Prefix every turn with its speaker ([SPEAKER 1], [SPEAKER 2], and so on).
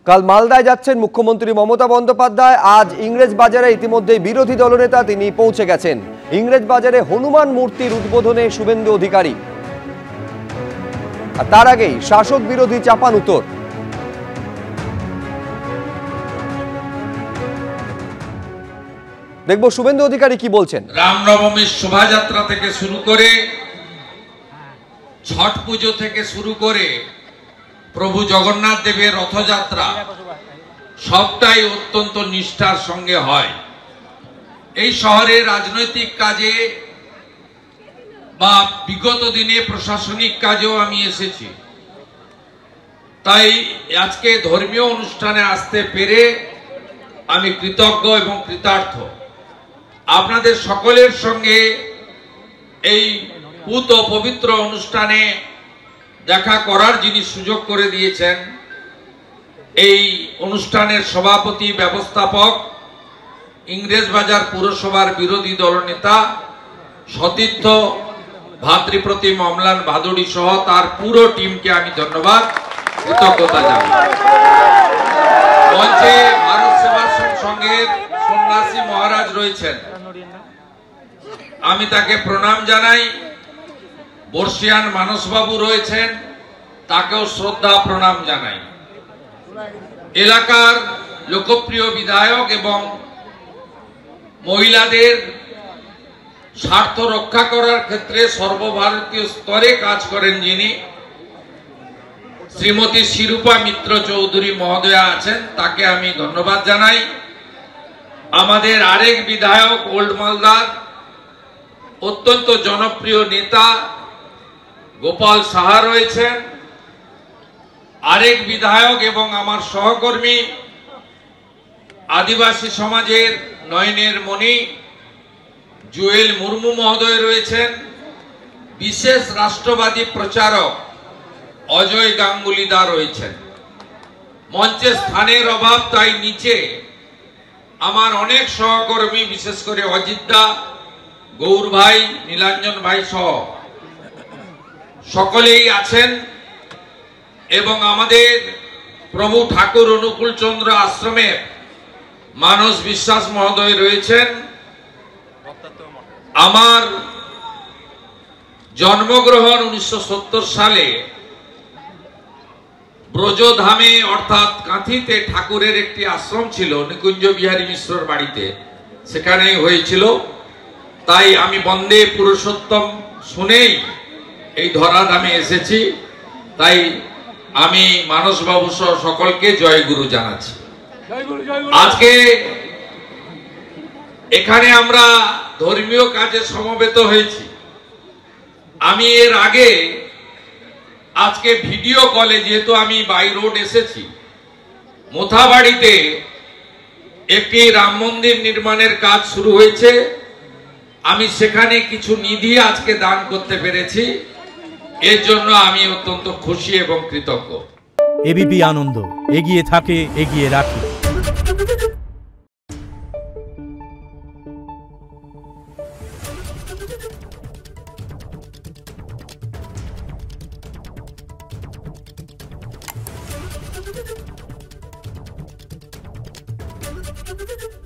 [SPEAKER 1] কাল মালদায় যাচ্ছেন মুখ্যমন্ত্রী মমতা বন্দ্যোপাধ্যায়। আজ ইংরেজ বাজারে ইতিমধ্যে বিরোধী দলনেতা তিনি পৌঁছে গেছেন। ইংরেজ বাজারে হনুমান মূর্তির উদ্বোধনে শুভেন্দু অধিকারী, আর তার আগেই শাসক বিরোধী চাপানুতর। দেখব শুভেন্দু অধিকারী কি বলছেন।
[SPEAKER 2] রামনবমীর শোভাযাত্রা থেকে শুরু করে ছট পুজো থেকে শুরু করে প্রভু জগন্নাথ দেবের রথযাত্রা সবটাই অত্যন্ত নিষ্ঠার সঙ্গে হয়। এই শহরে রাজনৈতিক কাজে বা বিগত দিনে প্রশাসনিক কাজেও আমি এসেছি, তাই আজকে ধর্মীয় অনুষ্ঠানে আসতে পেরে আমি কৃতজ্ঞ এবং কৃতার্থ। আপনাদের সকলের সঙ্গে এই পুত ও পবিত্র অনুষ্ঠানে দেখা করার যিনি সুযোগ করে দিয়েছেন, এই অনুষ্ঠানের সভাপতি ব্যবস্থাপক ইংরেজবাজার পুরসভার বিরোধী দলনেতা সতীর্থ ভাতৃপ্রতিম অম্লান ভাদুড়ী সহ তার পুরো টিমকে আমি ধন্যবাদ কৃতজ্ঞতা জানাই। মঞ্চে ভারত সেবাশ্রম সংঘের সন্ন্যাসী মহারাজ রয়েছেন, আমি তাকে প্রণাম জানাই। বর্ষিয়ান মানসবাবু রয়েছেন, তাকেও শ্রদ্ধা প্রণাম জানাই। এলাকার লোকপ্রিয় বিধায়ক এবং মহিলাদের স্বার্থ রক্ষা করার ক্ষেত্রে সর্বভারতীয় স্তরে কাজ করেন যিনি, শ্রীমতী শিরূপা মিত্র চৌধুরী মহোদয়া আছেন, তাকে আমি ধন্যবাদ জানাই। আমাদের আরেক বিধায়ক ওল্ড মালদার অত্যন্ত জনপ্রিয় নেতা গোপাল সাহা রয়েছেন। আরেক বিধায়ক এবং আমার সহকর্মী আদিবাসী সমাজের নয়নের মণি জুয়েল মুর্মু মহোদয় রয়েছেন। বিশেষ রাষ্ট্রবাদী প্রচারক অজয় গাঙ্গুলি দা রয়েছেন। মঞ্চে স্থানের অভাব, তাই নিচে আমার অনেক সহকর্মী, বিশেষ করে অজিত দা, গৌর ভাই, নীলাঞ্জন ভাই সহ সকলেই আছেন। এবং আমাদের প্রভু ঠাকুর অনুকূল চন্দ্র আশ্রমের মানস বিশ্বাস মহোদয় রয়েছেন। আমার জন্মগ্রহণ 1970 সালে ব্রজধামে অর্থাৎ কাঁথিতে ঠাকুরের একটি আশ্রম ছিল নিকুঞ্জ বিহারী মিশ্রর বাড়িতে, সেখানেই হয়েছিল। তাই আমি বন্দে পুরুষোত্তম শুনেই এই ধরাধামে এসেছি। তাই আমি মানসবাবু সহ সকলকে জয়গুরু জানাচ্ছি। আজকে এখানে আমরা ধর্মীয় কাজে সমবেত হয়েছি। আমি এর আগে আজকে ভিডিও কলে, যেহেতু আমি বাই রোড এসেছি, মোথাবাড়িতে একটি রাম মন্দির নির্মাণের কাজ শুরু হয়েছে। আমি সেখানে কিছু নিধি আজকে দান করতে পেরেছি, এর জন্য আমি অত্যন্ত খুশি এবং কৃতজ্ঞ।
[SPEAKER 3] এবিপি আনন্দ, এগিয়ে থাকে, এগিয়ে রাখে।
[SPEAKER 4] Thank you.